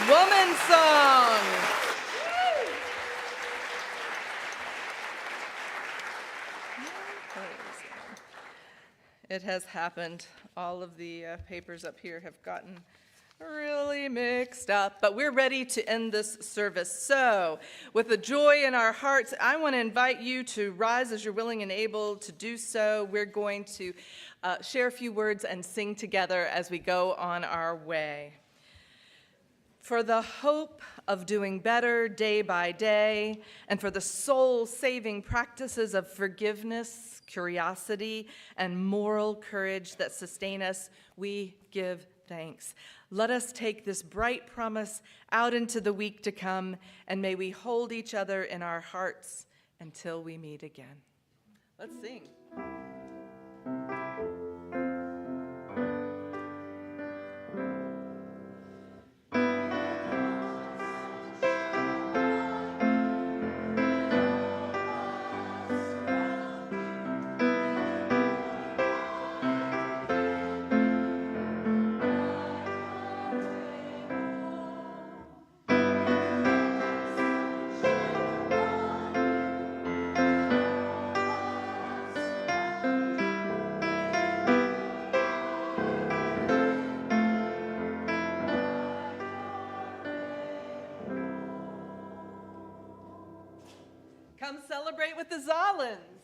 Womansong. It has happened. All of the papers up here have gotten really mixed up, but we're ready to end this service. So, with the joy in our hearts, I want to invite you to rise as you're willing and able to do so. We're going to share a few words and sing together as we go on our way. For the hope of doing better day by day, and for the soul-saving practices of forgiveness, curiosity, and moral courage that sustain us, we give thanks. Let us take this bright promise out into the week to come, and may we hold each other in our hearts until we meet again. Let's sing. Come celebrate with the Zolins.